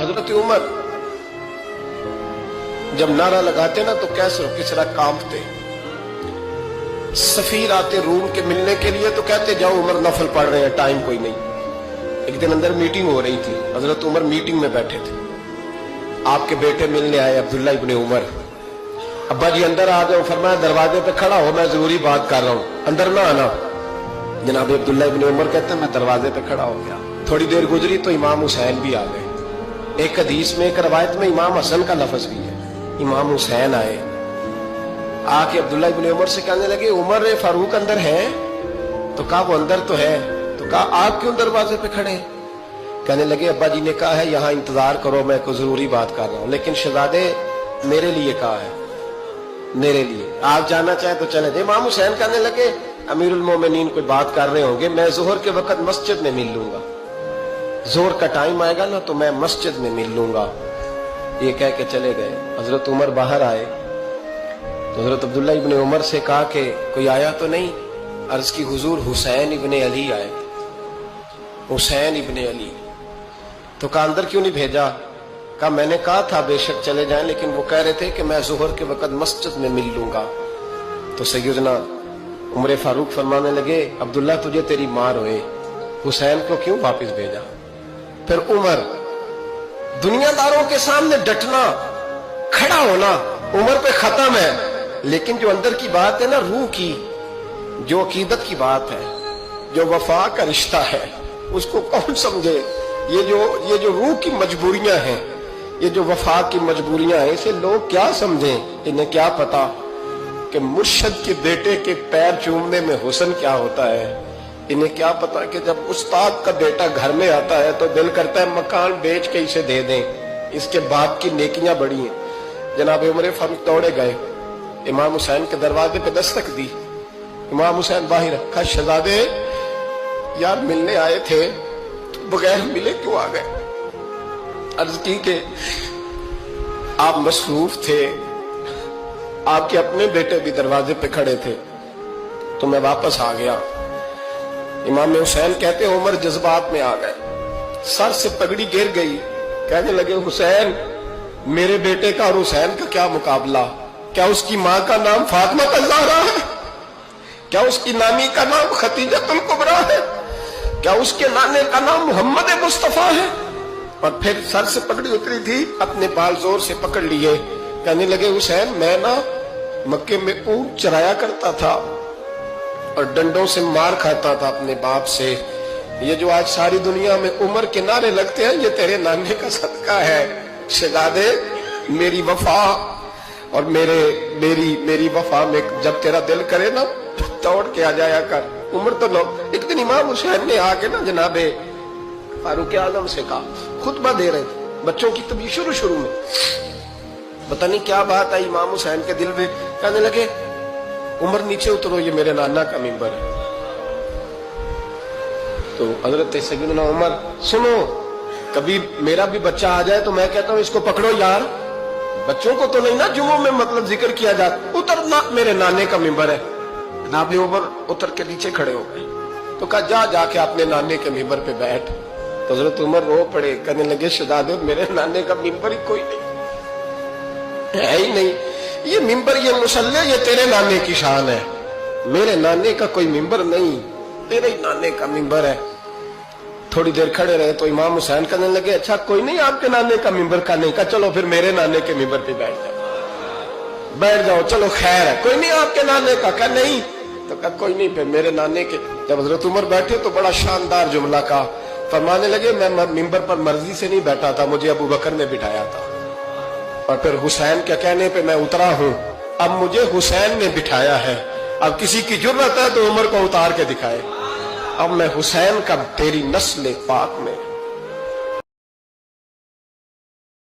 हजरत उमर जब नारा लगाते ना तो कैसर किसरा कांपते। सफीर आते रूम के मिलने के लिए तो कहते जाओ उमर नफल पढ़ रहे हैं, टाइम कोई नहीं। एक दिन अंदर मीटिंग हो रही थी, हजरत उमर मीटिंग में बैठे थे। आपके बेटे मिलने आए अब्दुल्ला इब्ने उमर। अब्बा जी अंदर आ गए, फरमाया दरवाजे पे खड़ा हो, मैं जरूरी बात कर रहा हूं, अंदर ना आना। जनाब अब्दुल्ला इब्ने उमर कहते हैं मैं दरवाजे पे खड़ा हो गया। थोड़ी देर गुजरी तो इमाम हुसैन भी आ गए। एक हदीस में, एक रवायत में इमाम हसन का लफ्ज भी है। इमाम हुसैन आए, आके अब्दुल्ला इब्ने उमर से कहने लगे उमर फारूक अंदर है? तो कहा वो अंदर तो है। तो कहा आप क्यों दरवाजे पे खड़े? कहने लगे अब्बा जी ने कहा है यहाँ इंतजार करो, मैं कोई जरूरी बात कर रहा हूँ, लेकिन शहजादे मेरे लिए कहा है, मेरे लिए आप जाना चाहे तो चले जाए। इमाम हुसैन कहने लगे अमीरुल मोमिनीन कोई बात कर रहे होंगे, मैं जोहर के वक्त मस्जिद में मिल लूंगा, जोहर का टाइम आएगा ना तो मैं मस्जिद में मिल लूंगा। ये कह के चले गए। हजरत उमर बाहर आए तो हजरत अब्दुल्ला इब्ने उमर से कहा कि कोई आया तो नहीं? अर्ज की हुजूर हुसैन इब्ने अली आए, हुसैन इब्ने अली। तो कहा अंदर क्यों नहीं भेजा? कहा मैंने कहा था बेशक चले जाएं, लेकिन वो कह रहे थे कि मैं जोहर के वक्त मस्जिद में मिल लूंगा। तो सैयदना उमर फारूक फरमाने लगे अब्दुल्ला तुझे तेरी मार होए, हुसैन को क्यों वापस भेजा? फिर उमर दुनियादारों के सामने डटना, खड़ा होना उमर पे खत्म है, लेकिन जो अंदर की बात है ना, रूह की, जो अकीदत की बात है, जो वफा का रिश्ता है, उसको कौन समझे? ये जो रूह की मजबूरियां हैं, ये जो वफा की मजबूरियां हैं, इसे लोग क्या समझें? इन्हें क्या पता कि मुर्शद के बेटे के पैर चूमने में हुस्न क्या होता है? इन्हें क्या पता कि जब उस्ताद का बेटा घर में आता है तो दिल करता है मकान बेच के इसे दे दें, इसके बाप की नेकियां बड़ी हैं। जनाब उमर फारूक दौड़े गए, इमाम हुसैन के दरवाजे पे दस्तक दी। इमाम हुसैन बाहर रखा, शहजादे यार मिलने आए थे तो बगैर मिले क्यों आ गए? अर्ज की कि आप मसरूफ थे, आपके अपने बेटे भी दरवाजे पे खड़े थे, तो मैं वापस आ गया। इमाम हुसैन कहते उमर जज्बात में आ गए, सर से पगड़ी गिर गई, कहने लगे हुसैन मेरे बेटे का और हुसैन का क्या मुकाबला? क्या उसकी माँ का नाम फातिमा ज़हरा है? क्या उसकी नानी का नाम खतीजतुल कुबरा है? क्या उसके नाने का नाम मोहम्मद मुस्तफा है? और फिर सर से पगड़ी उतरी थी, अपने बाल जोर से पकड़ लिए, कहने लगे हुसैन मैं ना मक्के में ऊंट चराया करता था और डंडों से मार खाता था अपने बाप से। ये जो आज सारी दुनिया में उमर के नारे लगते हैं, ये तेरे नाने का सदका है। शहजादे मेरी वफा और मेरी वफा में जब तेरा दिल करे ना दौड़ के आ जाया कर। उमर तो एक दिन इमाम हुसैन ने आके ना जनाबे फारूक आजम से कहा, खुतबा दे रहे थे बच्चों की तभी शुरू में, पता नहीं क्या बात आई इमाम हुसैन के दिल में, कहने लगे उमर नीचे उतरो, ये मेरे नाना का मिंबर है। तो हजरत सैयदना उमर सुनो, कभी मेरा भी बच्चा आ जाए तो मैं कहता हूं इसको पकड़ो यार, बच्चों को तो नहीं ना जुम्मों में मतलब जिक्र किया जाता, उतरना मेरे नाने का मिंबर है। जनाब उमर उतर के नीचे खड़े हो गए। तो कहा जाके अपने नाने के मिंबर पे बैठ। तो हजरत उमर रो पड़े, कहने लगे शहजादे मेरे नाने का मिंबर ही कोई नहीं है ही नहीं, ये मिंबर ये मुसल्ले ये तेरे नाने की शान है, मेरे नाने का कोई मिंबर नहीं, तेरे ही नाने का मिंबर है। थोड़ी देर खड़े रहे तो इमाम हुसैन कहने लगे अच्छा कोई नहीं आपके नाने का मिंबर का नहीं? का चलो फिर मेरे नाने के मिंबर पे बैठ जाओ, चलो खैर है, कोई नहीं आपके नाने का? क्या नहीं? तो कहा कोई नहीं फिर मेरे नाने के। जब हजरत उमर बैठे तो बड़ा शानदार जुमला का फरमाने लगे मैं मिंबर पर मर्जी से नहीं बैठा था, मुझे अबू बकर ने बिठाया था, और फिर हुसैन के कहने पे मैं उतरा हूं, अब मुझे हुसैन ने बिठाया है। अब किसी की जुर्रत है तो उमर को उतार के दिखाए, अब मैं हुसैन का तेरी नस्ल पाक में